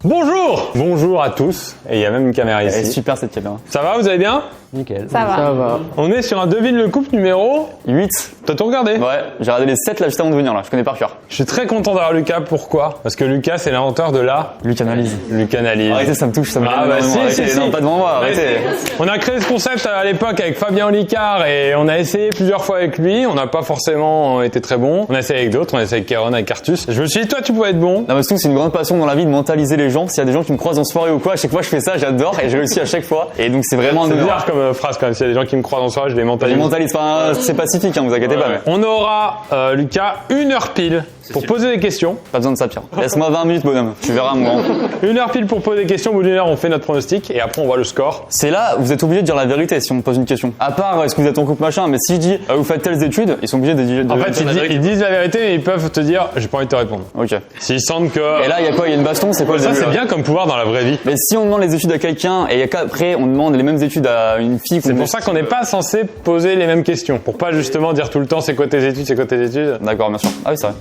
Bonjour à tous, et il y a même une caméra ici. Elle est super cette caméra. Ça va, vous allez bien? Nickel. Ça va. On est sur un devine le couple numéro 8. T'as tout regardé? Ouais, j'ai regardé les 7 là juste avant de venir là, je connais par cœur. Je suis très content d'avoir Lucas, pourquoi? Parce que Lucas c'est l'inventeur de la Lucanalyse. Lucanalyse. Arrêtez, ça me touche, ça me Ah bah si. Non, pas devant moi, arrêtez. On a créé ce concept à l'époque avec Fabien Olicard et on a essayé plusieurs fois avec lui, on n'a pas forcément été très bon. On a essayé avec d'autres, on a essayé avec Kéron, avec Artus. Je me suis dit toi tu pouvais être bon. Non mais surtout c'est une grande passion dans la vie de mentaliser les gens. S'il y a des gens qui me croisent en soirée ou quoi, à chaque fois je fais ça, j'adore et je réussis à chaque fois. Et donc c'est vraiment un C'est honneur. bizarre comme phrase quand même, s'il y a des gens qui me croisent en soirée, je les mentalise. Je mentalise, enfin, c'est pacifique, hein, vous inquiétez pas. Mais... On aura, Lucas, 1 heure pile pour poser des questions. Pas besoin de ça, Pierre. Laisse-moi 20 minutes, bonhomme. Tu verras, mon grand. 1 heure pile pour poser des questions. Au bout d'une heure, on fait notre pronostic et après, on voit le score. C'est là, vous êtes obligé de dire la vérité si on me pose une question. À part, est-ce que vous êtes en couple machin, mais si je dis, vous faites telles études, ils sont obligés de dire En fait, la vérité. ils disent la vérité, mais ils peuvent te dire, j'ai pas envie de te répondre. Ok. S'ils sentent que. Et là, il y a quoi? Il y a une baston, c'est quoi le Ça, début, c'est là bien comme pouvoir dans la vraie vie. Mais si on demande les études à quelqu'un et qu'après on demande les mêmes études à une fille, C'est pour ça qu'on n'est pas censé poser les mêmes questions. Pour pas justement dire tout le temps, c'est quoi tes études, c'est quoi tes études. D'accord, bien sûr. Ah oui, c'est vrai.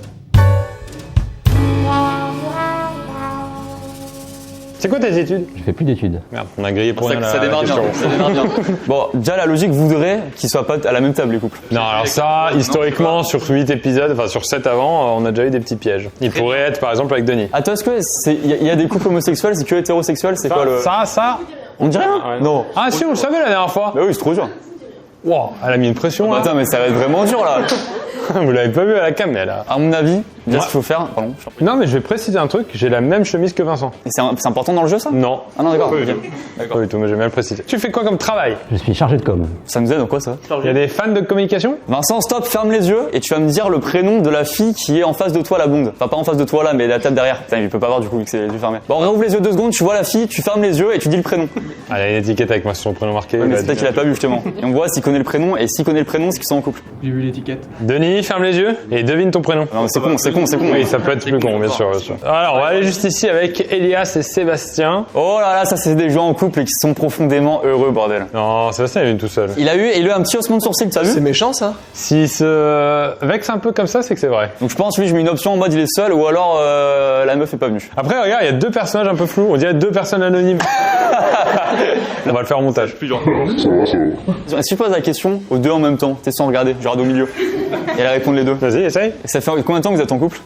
C'est quoi tes études? Je fais plus d'études. Merde, on a grillé pour rien Ça la démarre bien. question. Ça démarre bien. Bon, déjà la logique voudrait qu'ils soient pas à la même table les couples. Non, alors ça, historiquement, sur 8 épisodes, enfin sur 7 avant, on a déjà eu des petits pièges. Il pourrait être par exemple avec Denis. Attends, est-ce que il y a des couples homosexuels, c'est que hétérosexuel, c'est quoi le... Ça. On dirait rien? Ouais. Non. Ah si, on le savait la dernière fois. Bah oui, c'est trop dur. Wow, elle a mis une pression là. Attends, mais ça va être vraiment dur là. Vous l'avez pas vu à la cam, mais elle a. À mon avis, bien Ouais. ce qu'il faut faire. Pardon. Non, mais je vais préciser un truc, j'ai la même chemise que Vincent. Et c'est important dans le jeu ça? Non. Ah non, d'accord. Pas ok. du tout. Pas du tout, mais j'ai bien le préciser. Tu fais quoi comme travail? Je suis chargé de com. Ça nous aide en quoi ça? Il y a des fans de communication? Vincent, stop, ferme les yeux et tu vas me dire le prénom de la fille qui est en face de toi, la blonde. Enfin, pas en face de toi là, mais la table derrière. Putain, il peut pas voir du coup vu que c'est les yeux fermés. Bon, réouvre les yeux 2 secondes, tu vois la fille, tu fermes les yeux et tu dis le prénom. Elle a une étiquette avec moi sur son prénom marqué. Ouais, mais il c'est va peut-être qu'il a pas vu justement. Et on voit s'il connaît le prénom et s'il connaît le prénom, c'est qu'ils sont en couple. J'ai vu l'étiquette. Denis, ferme les yeux et devine ton prénom. Non, mais c'est con. Oui, ça peut être plus con, bien sûr, bien sûr. Alors, on va aller juste ici avec Elias et Sébastien. Oh là là, ça c'est des gens en couple et qui sont profondément heureux, bordel. Non, Sébastien, il est tout seul. Il a eu un petit haussement de sourcil, t'as vu? C'est méchant ça. S'il se vexe un peu comme ça, c'est que c'est vrai. Donc je pense, lui, je mets une option en mode il est seul ou alors la meuf est pas venue. Après, regarde, il y a 2 personnages un peu flous. On dirait 2 personnes anonymes. On va le faire en montage. Si je pose la question aux 2 en même temps, t'es sans regarder, je regarde au milieu. Et elle répond les 2. Vas-y, essaye. Et ça fait combien de temps que vous êtes en couple?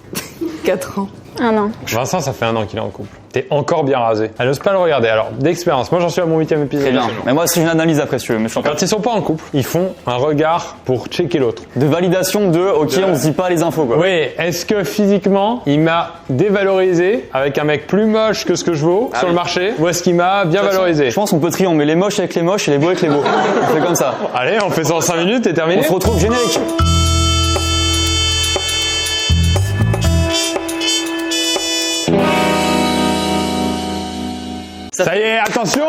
4 ans. 1 an. Vincent, ça fait 1 an qu'il est en couple. T'es encore bien rasé. Elle n'ose pas le regarder. Alors, d'expérience, moi j'en suis à mon 8e épisode. Très bien. Mais moi, c'est une analyse après, si tu veux. Mais je suis en Quand ils sont pas en couple, ils font un regard pour checker l'autre. de validation de, ok, on se dit pas les infos, quoi. Oui, est-ce que physiquement, il m'a dévalorisé avec un mec plus moche que ce que je vaux sur le marché, ou est-ce qu'il m'a bien valorisé? Je pense qu'on peut trier, on met les moches avec les moches et les beaux avec les beaux. On fait comme ça. Allez, on fait ça en 5 minutes et On terminé. se retrouve générique. Ça y est, attention,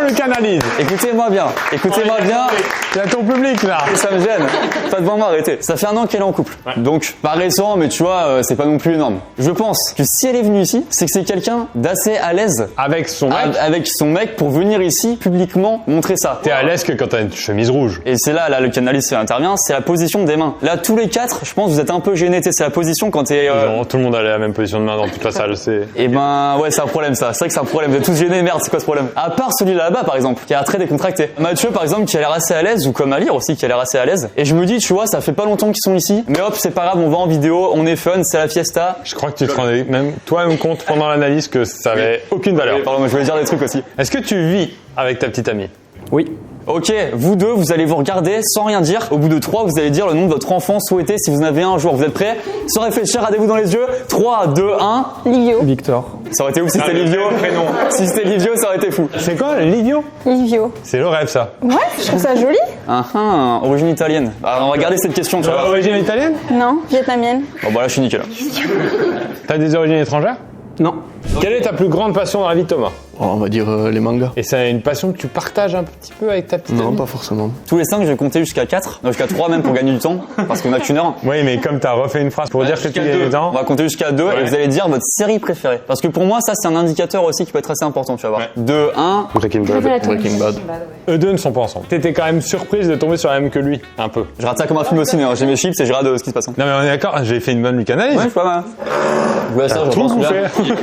le canalise. Écoutez-moi bien. Il y a ton public là. Ça me gêne. Pas devant moi, arrêtez. Ça fait 1 an qu'elle est en couple. Donc, pas récent, mais tu vois, c'est pas non plus énorme. Je pense que si elle est venue ici, c'est que c'est quelqu'un d'assez à l'aise Avec son mec, avec son mec pour venir ici publiquement montrer ça. t'es à l'aise que quand t'as une chemise rouge. Et c'est là, le canaliste intervient, c'est la position des mains. Là, tous les 4, je pense, vous êtes un peu gênés. C'est la position quand t'es. Genre, tout le monde a la même position de main dans toute la salle, c'est. Et ben, ouais, c'est un problème ça. C'est vrai que c'est un problème. Vous êtes tous gênés, merde, c'est quoi ce problème? À part celui là-bas, par exemple, qui a l'air très décontracté. Mathieu, par exemple, qui a l'air assez à l'aise, ou comme Alir aussi, qui a l'air assez à l'aise. Et je me dis, tu vois, ça fait pas longtemps qu'ils sont ici, mais hop, c'est pas grave, on va en vidéo, on est fun, c'est la fiesta. Je crois que tu te rendais même toi-même compte pendant l'analyse que ça avait aucune valeur. Pardon, mais je voulais dire des trucs aussi. Est-ce que tu vis avec ta petite amie? Oui. Ok, vous 2, vous allez vous regarder sans rien dire. Au bout de 3, vous allez dire le nom de votre enfant souhaité si vous en avez un jour. Vous êtes prêts? Sans réfléchir, regardez-vous dans les yeux. 3, 2, 1. Livio. Victor. Ça aurait été ouf si c'était Livio. Si c'était Livio, ça aurait été fou. C'est quoi, l'idiot? Livio. C'est le rêve, ça. Ouais, je trouve ça joli. Origine italienne. Alors on va garder cette question, tu vois. Origine italienne? Non, vietnamienne. Bon bah là je suis nickel. T'as des origines étrangères? Non. Quelle est ta plus grande passion dans la vie de Thomas? Oh, on va dire les mangas. Et c'est une passion que tu partages un petit peu avec ta petite Non, amie? pas forcément. Tous les 5, je vais compter jusqu'à 4. Non, jusqu'à 3 même pour gagner du temps. Parce qu'on a qu'une heure. Oui, mais comme t'as refait une phrase pour dire que tu gagnes du temps. On va compter jusqu'à 2 et vous allez dire votre série préférée. Parce que pour moi, ça c'est un indicateur aussi qui peut être assez important, tu vas voir. 2, 1. Breaking Bad. Breaking Bad. Eux deux ne sont pas ensemble. T'étais quand même surprise de tomber sur la même que lui, un peu. Je rate ça comme un film aussi, mais j'ai mes chips et je regarde ce qui se passe. Non mais on est d'accord, j'ai fait une bonne Lucanalyse. Ouais, je sais pas mal. Ouais, ça, je Tout pense bouffé. bien.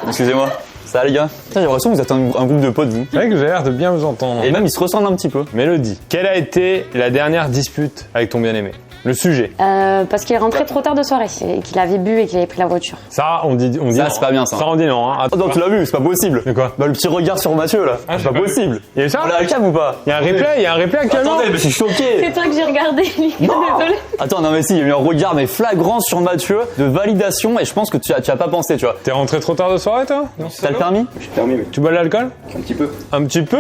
Excusez-moi. Ça va les gars? Putain, j'ai l'impression que vous êtes un groupe de potes, vous. C'est vrai que j'ai l'air de bien vous entendre. Et même ils se ressemblent un petit peu. Mélodie, quelle a été la dernière dispute avec ton bien-aimé? Le sujet. Parce qu'il est rentré trop tard de soirée et qu'il avait bu et qu'il avait pris la voiture. Ça, on dit Ça, non. c'est pas bien, ça. Ça, on dit non. Hein. Oh non, tu l'as vu, c'est pas possible. De quoi? Bah le petit regard sur Mathieu là, Ah, c'est pas possible. Il y a eu ça? On l'a à cam ou pas? Il y a un replay actuellement. Attendez, mais je suis choqué. C'est toi que j'ai regardé, Lucas, désolé. Attends, non mais si, il y a eu un regard mais flagrant sur Mathieu de validation et je pense que tu as pas pensé, tu vois. T'es rentré trop tard de soirée, toi? T'as le permis? J'ai permis, mais Tu bois de l'alcool? un petit peu, Un petit peu?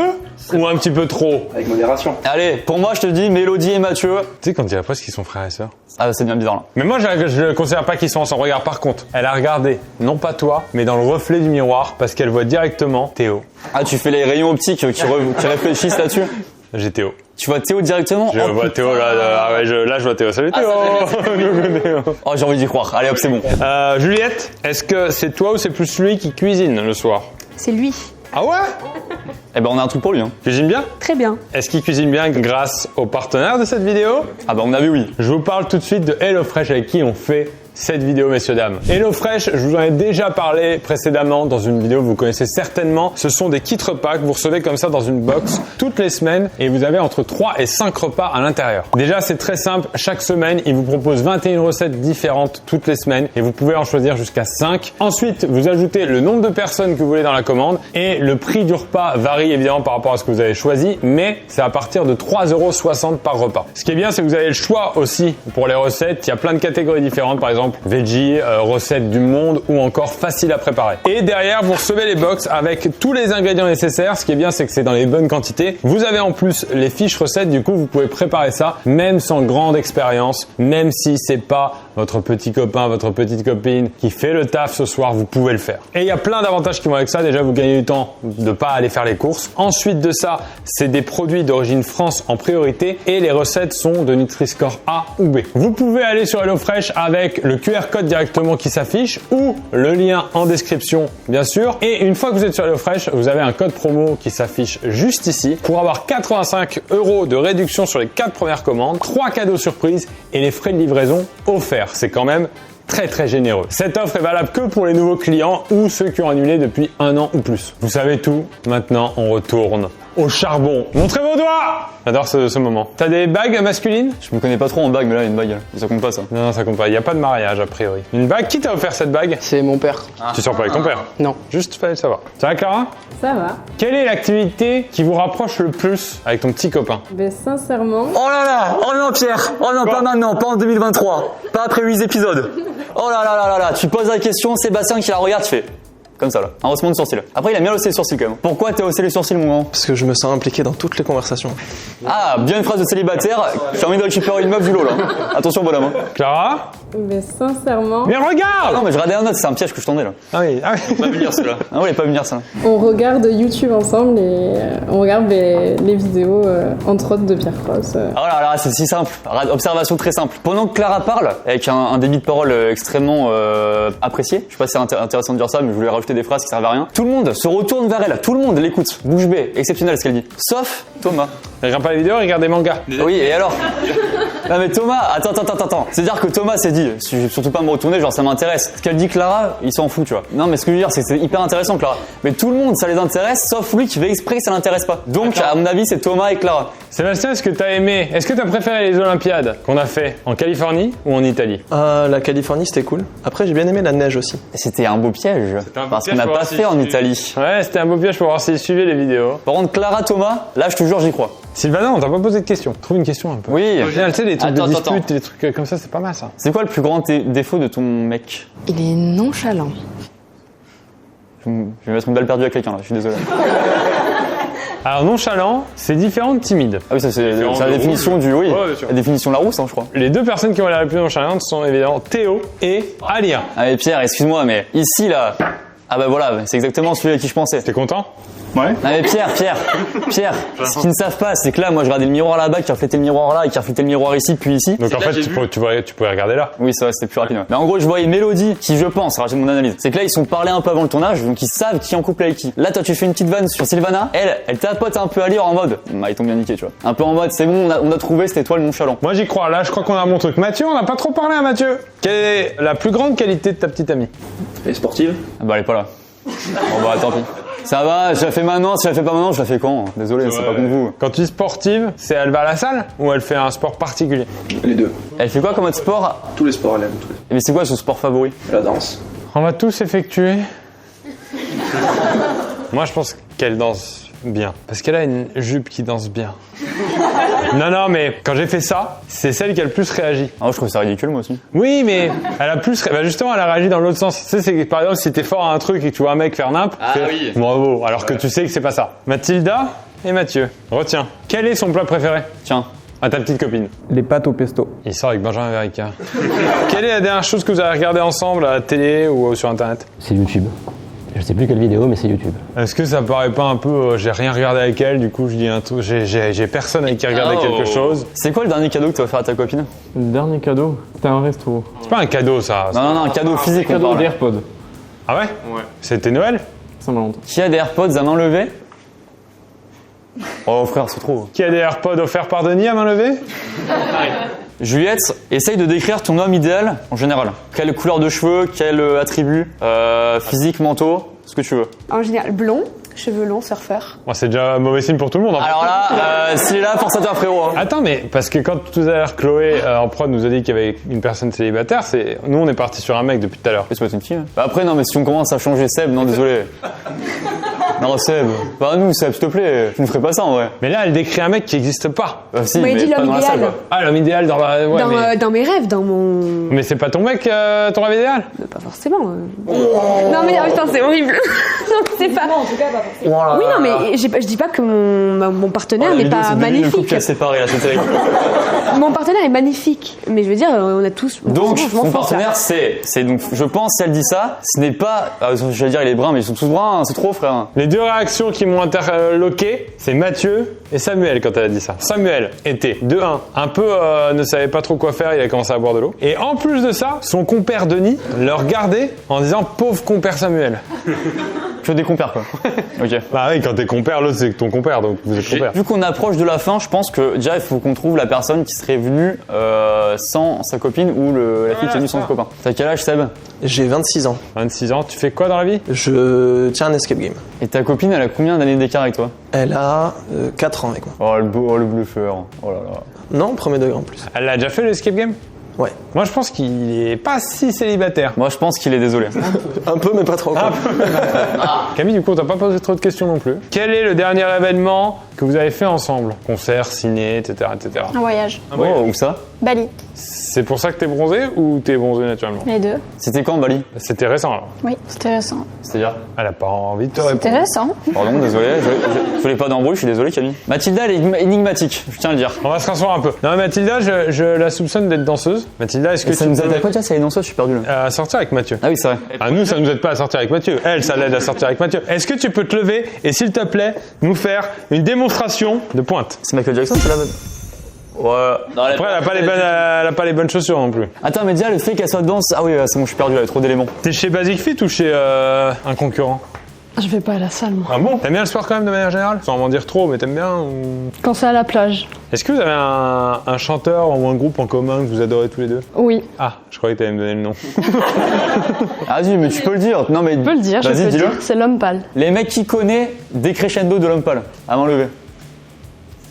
Ou un petit peu trop? avec modération. Allez, pour moi je te dis Mélodie et Mathieu. Tu sais, quand il y a presque qu'ils sont frères et sœurs. Ah c'est bien bizarre là. Mais moi, je ne considère pas qu'ils sont ensemble. Regarde, par contre, elle a regardé, non pas toi, mais dans le reflet du miroir, parce qu'elle voit directement Théo. Ah tu fais les rayons optiques qui réfléchissent là-dessus? J'ai Théo. Tu vois Théo directement? Je vois Théo là. Ah ouais, là, je vois Théo. Salut Théo. Oh j'ai envie d'y croire. Allez hop c'est bon. Juliette, est-ce que c'est toi ou c'est plus lui qui cuisine le soir? C'est lui. Ah ouais? Eh ben on a un truc pour lui hein. Cuisine bien? Très bien. Est-ce qu'il cuisine bien grâce au partenaire de cette vidéo? Ah bah on a vu oui. Je vous parle tout de suite de HelloFresh avec qui on fait cette vidéo, messieurs dames. HelloFresh, je vous en ai déjà parlé précédemment dans une vidéo que vous connaissez certainement. Ce sont des kits repas que vous recevez comme ça dans une box toutes les semaines et vous avez entre 3 et 5 repas à l'intérieur. Déjà, c'est très simple. Chaque semaine, ils vous proposent 21 recettes différentes toutes les semaines et vous pouvez en choisir jusqu'à 5. Ensuite, vous ajoutez le nombre de personnes que vous voulez dans la commande et le prix du repas varie évidemment par rapport à ce que vous avez choisi, mais c'est à partir de 3,60 € par repas. Ce qui est bien, c'est que vous avez le choix aussi pour les recettes. Il y a plein de catégories différentes, par exemple veggie, recettes du monde ou encore facile à préparer. Et derrière, vous recevez les box avec tous les ingrédients nécessaires. Ce qui est bien, c'est que c'est dans les bonnes quantités. Vous avez en plus les fiches recettes. Du coup, vous pouvez préparer ça même sans grande expérience, même si c'est pas votre petit copain, votre petite copine qui fait le taf ce soir, vous pouvez le faire. Et il y a plein d'avantages qui vont avec ça. Déjà, vous gagnez du temps de pas aller faire les courses. Ensuite de ça, c'est des produits d'origine France en priorité et les recettes sont de Nutri-Score A ou B. Vous pouvez aller sur HelloFresh avec le QR code directement qui s'affiche ou le lien en description, bien sûr. Et une fois que vous êtes sur HelloFresh, vous avez un code promo qui s'affiche juste ici pour avoir 85 € de réduction sur les 4 premières commandes, 3 cadeaux surprises et les frais de livraison offerts. C'est quand même très généreux. Cette offre est valable que pour les nouveaux clients ou ceux qui ont annulé depuis 1 an ou plus. Vous savez tout, maintenant on retourne au charbon. Montrez vos doigts! J'adore ce moment. T'as des bagues masculines? Je me connais pas trop en bague mais là il y a une bague. Ça compte pas ça. Non, ça compte pas. Il n'y a pas de mariage a priori. Une bague? Qui t'a offert cette bague? C'est mon père. Tu sors pas avec ton père? Non. Juste fallait le savoir. Ça va Clara? Ça va. Quelle est l'activité qui vous rapproche le plus avec ton petit copain? Mais sincèrement, Oh là là! Oh non Pierre! Oh non pas maintenant, pas en 2023. Pas après 8 épisodes. Oh là là là là là! Tu poses la question, Sébastien qui la regarde, tu fais comme ça là, un haussement de sourcil. Après il a bien haussé les sourcils quand même. Pourquoi t'as haussé les sourcils mon grand? Parce que je me sens impliqué dans toutes les conversations. Ah, bien une phrase de célibataire, j'ai envie de récupérer une meuf du lot là. Attention bonhomme. Hein. Clara? mais sincèrement, Mais regarde! Non mais je regardais un autre, c'est un piège que je tendais là. Ah oui, ah oui. Pas venir celui-là. Ah ouais, il est pas venir ça. on regarde YouTube ensemble et on regarde les vidéos, entre autres de Pierre Cross. Oh là là, c'est si simple. Observation très simple. Pendant que Clara parle, avec un débit de parole extrêmement apprécié, je sais pas si c'est intéressant de dire ça, mais je voulais rajouter des phrases qui servent à rien. Tout le monde se retourne vers elle, tout le monde l'écoute. Bouche bée, exceptionnel ce qu'elle dit. Sauf Thomas. Regarde pas les vidéos, regarde des mangas. Oui, et alors? Non mais Thomas, attends. C'est-à-dire que Thomas s'est dit, je vais surtout pas me retourner, genre ça m'intéresse. Ce qu'elle dit Clara, il s'en fout, tu vois. Non mais ce que je veux dire, c'est que c'est hyper intéressant Clara. Mais tout le monde, ça les intéresse, sauf lui qui fait exprès que ça l'intéresse pas. Donc, à mon avis, c'est Thomas et Clara. Sébastien, est-ce que t'as préféré les Olympiades qu'on a fait en Californie ou en Italie? La Californie, c'était cool. Après, j'ai bien aimé la neige aussi. C'était un beau piège. un beau Parce qu'on piège n'a pour pas voir si fait en tu- Italie. Ouais, c'était un beau piège pour voir s'ils suivaient les vidéos. Par contre, Clara, Thomas, là, je te jure, j'y crois. Sylvana, on t'a pas posé de questions. Trouve une question un peu. Oui. Original, tu sais, les trucs Attends, de attends. dispute, les trucs comme ça, c'est pas mal ça. C'est quoi le plus grand défaut de ton mec? Il est nonchalant. Je vais mettre une balle perdue à quelqu'un là, je suis désolé. Alors nonchalant, c'est différent de timide. Ah oui, ça c'est Différent la de définition rouge. du. Oui, Ouais, bien sûr. la définition de la rousse, hein, je crois. Les deux personnes qui ont l'air la plus nonchalante sont évidemment Théo et Alia. Ah mais Pierre, excuse-moi, mais ici là. Ah bah voilà, c'est exactement celui à qui je pensais. T'es content? Ouais. Ah mais Pierre, ce qu'ils ne savent pas, c'est que là, moi je regardais le miroir là-bas, qui reflétait le miroir là, et qui reflétait le miroir ici, puis ici. Donc en fait, tu pourrais regarder là. Oui, c'est vrai, c'était plus rapide. Ouais. Mais en gros, je voyais Mélodie, qui je pense, alors j'ai mon analyse, c'est que là, ils sont parlé un peu avant le tournage, donc ils savent qui est en couple avec qui. Là, toi, tu fais une petite vanne sur Sylvana, elle tapote un peu à lire en mode, ils t'ont bien niqué, tu vois. Un peu en mode, c'est bon, on a trouvé, c'était toi le nonchalant. Moi j'y crois, là je crois qu'on a mon truc. Mathieu, on n'a pas trop parlé à Mathieu. Quelle est la plus grande qualité de ta petite amie? Elle est sportive. Ah bah elle est pas là. Bon bah tant pis. Ça va, je la fais maintenant, si je la fais pas maintenant, je la fais quand? Désolé, c'est pas contre vous. Quand tu dis sportive, c'est elle va à la salle ou elle fait un sport particulier? Les deux. Elle fait quoi comme autre sport? Tous les sports, elle aime tous les. Mais c'est quoi son sport favori? La danse. On va tous effectuer. Moi, je pense qu'elle danse bien. Parce qu'elle a une jupe qui danse bien. Non, mais quand j'ai fait ça, c'est celle qui a le plus réagi. Ah, je trouve ça ridicule, moi aussi. Oui, mais elle a plus... Bah justement, elle a réagi dans l'autre sens. Tu sais, c'est que, par exemple, si t'es fort à un truc et que tu vois un mec faire nimp, oui. bravo, alors que tu sais que c'est pas ça. Mathilda et Mathieu, retiens. Quel est son plat préféré? Tiens. À ta petite copine. Les pâtes au pesto. Il sort avec Benjamin Verica. Quelle est la dernière chose que vous avez regardée ensemble à la télé ou sur Internet? C'est YouTube. Je sais plus quelle vidéo, mais c'est YouTube. Est-ce que ça paraît pas un peu... j'ai rien regardé avec elle, du coup je dis un truc... J'ai personne avec qui regarder quelque chose. C'est quoi le dernier cadeau que tu vas faire à ta copine? Le dernier cadeau, c'était un resto. C'est pas un cadeau ça. Non, un cadeau physique, on Cadeau parle. d'AirPods. Ah ouais? Ouais. C'était Noël? Saint-Valentin. Qui a des AirPods à main levée? Oh frère, c'est trop. Qui a des AirPods offerts par Denis à main levée? Juliette, essaye de décrire ton homme idéal en général. Quelle couleur de cheveux, quel attribut, physique, mentaux, ce que tu veux. En général, blond, cheveux longs, surfeur. Bon, c'est déjà un mauvais signe pour tout le monde. En fait. Alors là, s'il est là, force à toi frérot. Hein. Attends, mais parce que quand tout à l'heure Chloé en prod nous a dit qu'il y avait une personne célibataire, c'est nous on est parti sur un mec depuis tout à l'heure. C'est pas une fille. Hein. Bah après non mais si on commence à changer Seb, non désolé. Non Seb, bah nous Seb s'il te plaît, tu ne ferais pas ça en vrai. Mais là elle décrit un mec qui n'existe pas. Si, Mais mais dis pas l'homme dans la salle. idéal. Quoi. Ah l'homme idéal dans la... Ouais, mais... Dans mes rêves, dans mon... mais c'est pas ton mec ton rêve idéal? Pas forcément. Non mais putain, c'est horrible. Non, c'est pas... en tout cas, pas forcément. Oui, non mais je dis pas que mon partenaire n'est pas Le couple magnifique. qui a séparé là, c'est terrible. Mon partenaire est magnifique. Mais je veux dire, on a tous... Donc je m'en son fous, partenaire ça. c'est donc je pense si elle dit ça, ce n'est pas j'allais dire il est brun mais ils sont tous bruns, hein, c'est trop frère. Les deux réactions qui m'ont interloqué, c'est Mathieu et Samuel quand elle a dit ça. Samuel était, de 1, un peu ne savait pas trop quoi faire, il a commencé à boire de l'eau. Et en plus de ça, son compère Denis le regardait en disant « pauvre compère Samuel ». Que des compères quoi. Ok. Bah oui, quand t'es compère, l'autre c'est ton compère, donc vous êtes compère. Vu qu'on approche de la fin, je pense que déjà il faut qu'on trouve la personne qui serait venue sans sa copine ou la fille qui est venue sans son copain. T'as quel âge Seb? J'ai 26 ans. 26 ans, tu fais quoi dans la vie? Je tiens un escape game. Et ta copine elle a combien d'années d'écart avec toi? Elle a 4 ans avec moi. Oh le bluffeur. Oh là là. Non, premier degré en plus. Elle a déjà fait le escape game? Ouais. Moi je pense qu'il est pas si célibataire. Moi je pense qu'il est désolé. Un peu, mais pas trop. Quoi. Camille, du coup, on t'a pas posé trop de questions non plus. Quel est le dernier événement que vous avez fait ensemble? Concert, ciné, etc. etc. Un voyage. Oh, où ça? Bali. C'est pour ça que t'es bronzé ou t'es bronzé naturellement? Les deux. C'était quand Bali? C'était récent alors. Oui, c'était récent. C'est-à-dire? Elle a pas envie de te répondre. C'était récent. Pardon, désolé, je voulais pas d'embrouille, je suis désolé Camille. Mathilda elle est énigmatique, je tiens à le dire. On va se rasseoir un peu. Non, mais Mathilda, je la soupçonne d'être danseuse. Mathilda, est-ce que Ça tu nous peux aide à quoi déjà? C'est les danseuses, je suis perdu là. à sortir avec Mathieu? Ah oui c'est vrai. Ah, nous, ça nous aide pas à sortir avec Mathieu. Elle, ça l'aide à sortir avec Mathieu. Est-ce que tu peux te lever et, s'il te plaît, nous faire une démonstration de pointe? C'est Michael Jackson, c'est la bonne. Ouais. Non, Après, elle a pas les bonnes chaussures non plus. Attends, mais déjà le fait qu'elle soit dedans, ah oui, c'est bon, je suis perdu là, il y a trop d'éléments. T'es chez Basic Fit ou chez un concurrent? Je vais pas à la salle, moi. Ah bon? T'aimes bien le sport quand même de manière générale? Sans m'en dire trop, mais t'aimes bien ou... Quand c'est à la plage. Est-ce que vous avez un chanteur ou un groupe en commun que vous adorez tous les deux? Oui. Ah, je croyais que t'allais me donner le nom. Ah vas-y, mais tu peux le dire. Non mais. Je peux le dire, Vas-y, dis-le. C'est l'homme pâle. Les mecs qui connaissent des crescendo de l'homme pâle, à main levée.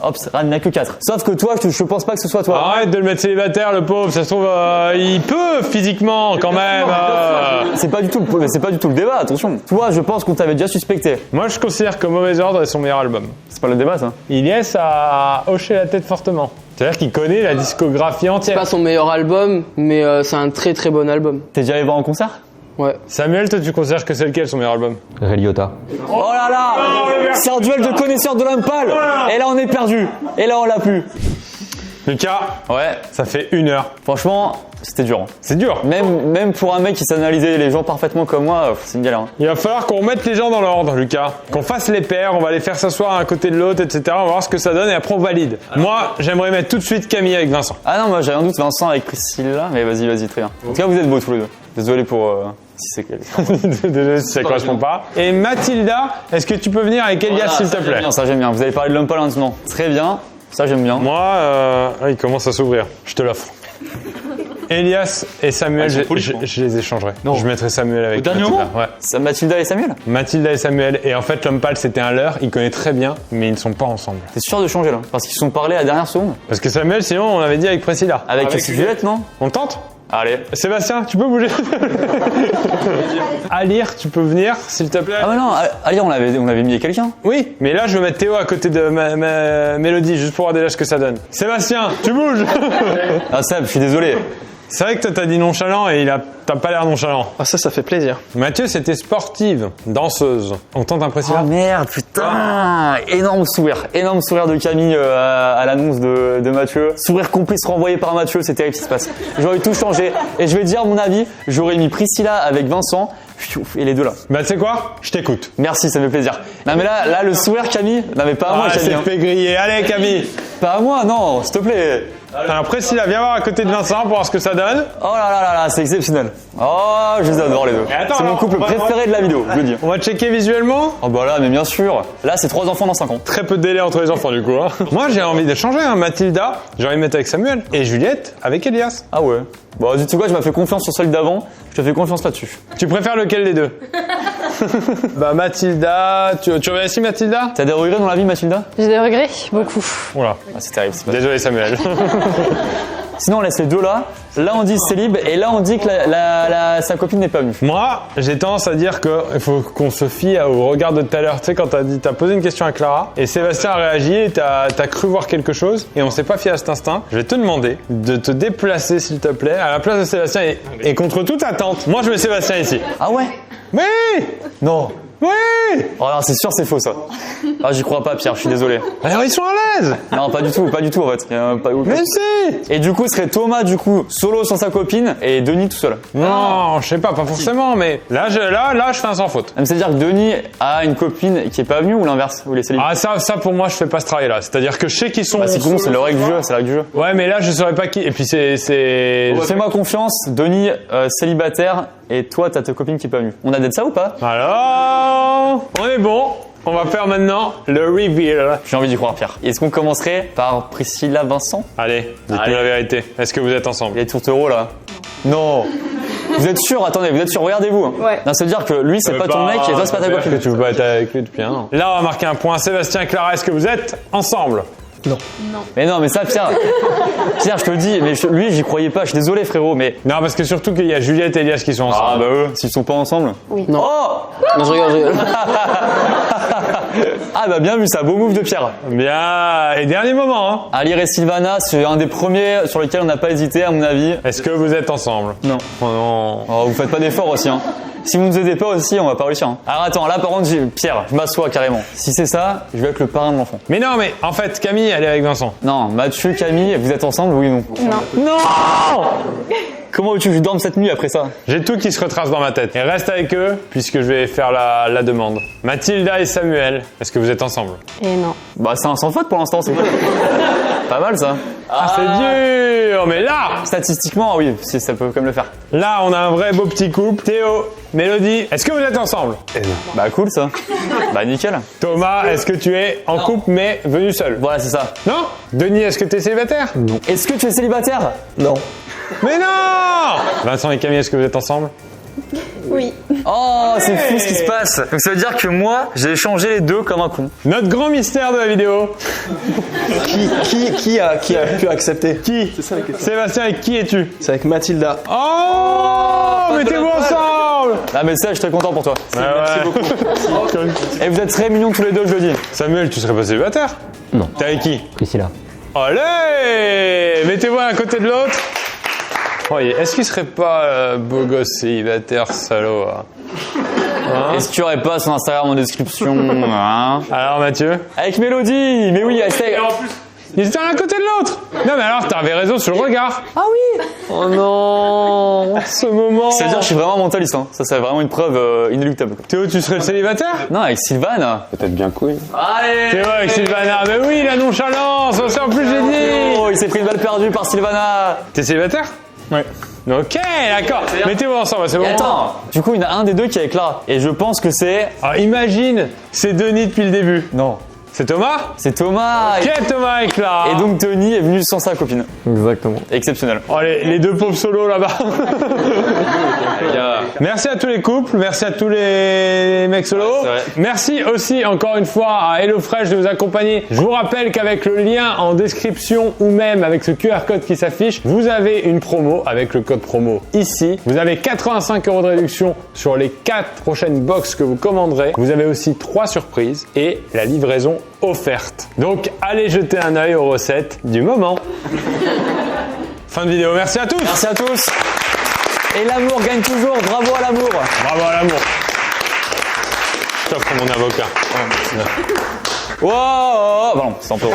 Hop, il n'y en a que 4. Sauf que toi, je pense pas que ce soit toi. Arrête de le mettre célibataire, le pauvre. Ça se trouve, il peut physiquement quand même. C'est pas du tout le débat, attention. Toi, je pense qu'on t'avait déjà suspecté. Moi, je considère que Mauvais Ordre est son meilleur album. C'est pas le débat, ça. Ilyes a hoché la tête fortement. C'est-à-dire qu'il connaît la discographie C'est entière. pas son meilleur album, mais c'est un très très bon album. T'es déjà allé voir en concert? Ouais. Samuel, toi, tu considères que c'est lequel son meilleur album? Ray Liotta. Oh là là! C'est un duel de connaisseurs de l'homme pâle! Et là, on est perdu. Et là, on l'a plus. Lucas, Ouais. ça fait 1 heure. Franchement, c'était dur. C'est dur. Même pour un mec qui s'analysait les gens parfaitement comme moi, c'est une galère. Hein. Il va falloir qu'on remette les gens dans l'ordre, Lucas. Qu'on fasse les paires, on va les faire s'asseoir à un côté de l'autre, etc. On va voir ce que ça donne et après on valide. Moi, j'aimerais mettre tout de suite Camille avec Vincent. Ah non, moi j'avais un doute, Vincent avec Priscilla, mais vas-y, très bien. En tout cas, vous êtes beaux tous les deux. Désolé pour si c'est qu'elle. Désolé si ça correspond pas. Et Mathilda, est-ce que tu peux venir avec Elias, s'il te plaît? Ça j'aime bien. Vous avez parlé de l'homme pâle maintenant. Très bien. Ça j'aime bien. Moi, il commence à s'ouvrir. Je te l'offre. Elias et Samuel, Ah, ils sont polis, je les échangerai. Non. Je mettrai Samuel avec Au dernier Mathilda. moment Ouais. Ça, Mathilda et Samuel? Mathilda et Samuel. Et en fait, l'homme pâle, c'était un leurre. Il connaît très bien, mais ils ne sont pas ensemble. T'es sûr de changer là? Parce qu'ils se sont parlé à la dernière seconde. Parce que Samuel, sinon, on avait dit avec Priscilla. Avec Juliette, non? On tente? Allez. Sébastien, tu peux bouger. Alir, tu peux venir, s'il te plaît. Ah mais non, allez, on avait mis quelqu'un. Oui, mais là, je vais mettre Théo à côté de ma Mélodie, juste pour voir déjà ce que ça donne. Sébastien, tu bouges. Ah Seb, je suis désolé. C'est vrai que toi, t'as dit nonchalant et t'as pas l'air nonchalant. Ah, ça fait plaisir. Mathieu, c'était sportive, danseuse. On tente un Priscilla? Oh merde, putain. Énorme sourire de Camille à l'annonce de Mathieu. Sourire complice renvoyé par Mathieu, c'est terrible ce qui se passe. J'aurais tout changé. Et je vais dire mon avis, j'aurais mis Priscilla avec Vincent. Et les deux là. Bah, tu sais quoi? Je t'écoute. Merci, ça me fait plaisir. Non mais là le sourire Camille, non mais pas à moi Ah, Camille. c'est Hein. fait griller. Allez, Camille. Pas à moi, non, s'il te plaît. Alors, Priscilla, viens voir à côté de Vincent pour voir ce que ça donne. Oh là, c'est exceptionnel. Oh, je les adore les deux. attends, C'est mon alors, couple on va- préféré de la vidéo, je veux dire. On va checker visuellement. Oh bah là, mais bien sûr. Là, c'est 3 enfants dans 5 ans. Très peu de délai entre les enfants, du coup. Hein. Moi, j'ai envie d'échanger. Hein. Mathilda, j'ai envie de mettre avec Samuel. Et Juliette avec Elias. Ah ouais. Bon, du coup, quoi, je m'as fait confiance sur celle d'avant. Je te fais confiance là-dessus. Tu préfères lequel des deux? Bah, Mathilda. Tu reviens ici, Mathilda? T'as des regrets dans la vie, Mathilda? J'ai des regrets, beaucoup. Oula. Ah, c'est terrible. C'est pas... Désolé, Samuel. Sinon, on laisse les deux là. Là, on dit célib et là, on dit que sa copine n'est pas venue. Moi, j'ai tendance à dire qu'il faut qu'on se fie au regard de tout à l'heure. Tu sais, quand t'as posé une question à Clara et Sébastien a réagi et t'as cru voir quelque chose et on s'est pas fié à cet instinct, je vais te demander de te déplacer, s'il te plaît, à la place de Sébastien et contre toute attente. Moi, je mets Sébastien ici. Ah ouais? Oui! Non. Oui! Oh non, c'est sûr, c'est faux ça. Ah, j'y crois pas, Pierre, je suis désolé. Alors, ils sont à l'aise! Non, pas du tout en fait. Mais si! Et du coup, ce serait Thomas, du coup, solo sans sa copine et Denis tout seul. Non, je sais pas forcément, mais là, je fais un sans faute. C'est-à-dire que Denis a une copine qui est pas venue ou l'inverse? Ou les célibataires? Ah, ça, pour moi, je fais pas ce travail-là. C'est-à-dire que je sais qu'ils sont. Bah, c'est con, c'est la règle du jeu, c'est la règle du jeu. Ouais, mais là, je saurais pas qui. Et puis, c'est. Fais-moi confiance, Denis, célibataire, et toi, t'as ta copine qui est pas venue. On a d'être ça ou pas? Alors, on est bon. On va faire maintenant le reveal. J'ai envie d'y croire, Pierre. Est-ce qu'on commencerait par Priscilla Vincent? Allez, dites-nous la vérité. Est-ce que vous êtes ensemble? Les tourtereaux là? Non. Vous êtes sûr? Attendez, vous êtes sûr? Regardez-vous. Hein. Ouais. Non, ça veut dire que lui, c'est pas ton mec et toi, c'est pas ta copine. Que tu veux pas être avec lui depuis un an. Là, on va marquer un point. Sébastien et Clara, est-ce que vous êtes ensemble? Mais non, mais ça, Pierre, je te le dis, mais lui, j'y croyais pas. Je suis désolé, frérot, mais. Non, parce que surtout qu'il y a Juliette et Elias qui sont ensemble. Ah bah eux, s'ils sont pas ensemble. Oui. Non. Oh. Non, je rigole. Ah bah bien vu, ça, beau move de Pierre. Bien. Et dernier moment. Hein. Alir et Sylvana, c'est un des premiers sur lesquels on n'a pas hésité, à mon avis. Est-ce que vous êtes ensemble? Non. Oh non. Oh, vous faites pas d'efforts aussi, hein. Si vous nous aidez pas aussi, on va pas réussir. Hein. Alors attends, là par contre, Pierre, je m'assois carrément. Si c'est ça, je vais être le parrain de l'enfant. Mais non, mais en fait, Camille, elle est avec Vincent. Non, Mathieu, Camille, vous êtes ensemble, oui ou non? Non. Non. Comment veux-tu que je dorme cette nuit après ça? J'ai tout qui se retrace dans ma tête. Et reste avec eux, puisque je vais faire la demande. Mathilda et Samuel, est-ce que vous êtes ensemble? Et non. Bah c'est un sans faute pour l'instant, c'est pas mal ça. Ah, c'est dur. Mais là, Statistiquement, oui, ça peut quand même le faire. là, on a un vrai beau petit couple. Théo, Mélodie, est-ce que vous êtes ensemble? Bah cool ça. Bah nickel. Thomas, est-ce que tu es en couple mais venu seul? Voilà, c'est ça. Non? Denis, est-ce que tu es célibataire? Non. Est-ce que tu es célibataire? Non. Mais non! Vincent et Camille, est-ce que vous êtes ensemble? Oui. Oh, c'est fou ce qui se passe. Donc ça veut dire que moi, j'ai échangé les deux comme un con. Notre grand mystère de la vidéo. Qui a pu accepter? Qui? C'est ça la question. Sébastien, avec qui es-tu? C'est avec Mathilda. Oh! Mettez-vous ensemble! Ah mais ça, je suis très content pour toi. Merci beaucoup. Et vous êtes très mignons tous les deux, je le dis. Samuel, tu serais pas célibataire? Non. T'es avec qui? Priscilla. Allez! Mettez-vous à côté de l'autre. Oh, est-ce qu'il serait pas beau gosse célibataire, salaud? Hein? Est-ce qu'il n'y aurait pas son Instagram en description hein? Alors, Mathieu? Avec Mélodie. Mais oui, c'était... Ils étaient l'un à côté de l'autre! Non, mais alors, t'avais raison sur le regard. Ah oui. Oh non! Ce moment! Ça veut dire que je suis vraiment mentaliste. Hein. Ça, c'est vraiment une preuve inéluctable. Quoi. Théo, tu serais le célibataire? Non, avec Sylvane. Peut-être bien couille. Allez. Théo avec Sylvana. Mais oui, la nonchalance! Ça, en plus, j'ai dit! Oh, il s'est pris une balle perdue par Sylvana. T'es célibataire? Ouais. Ok, d'accord. Mettez-vous ensemble, c'est bon. Et attends, du coup, il y en a un des deux qui est avec Clara. Et je pense que c'est... Alors, imagine, c'est Denis depuis le début. Non. C'est Thomas? C'est Thomas. Ok, Thomas est là. Et donc Tony est venu sans sa copine. Exactement. Exceptionnel. Oh, les deux pauvres solos là-bas. Merci à tous les couples, merci à tous les mecs solos. Ouais, c'est vrai. Merci aussi encore une fois à HelloFresh de vous accompagner. Je vous rappelle qu'avec le lien en description ou même avec ce QR code qui s'affiche, vous avez une promo avec le code promo ici. Vous avez 85 € de réduction sur les 4 prochaines box que vous commanderez. Vous avez aussi 3 surprises et la livraison offerte. Donc allez jeter un œil aux recettes du moment. Fin de vidéo, merci à tous. Merci à tous. Et l'amour gagne toujours. Bravo à l'amour. Bravo à l'amour. Je t'offre mon avocat. Wow. Bon, c'est un peu.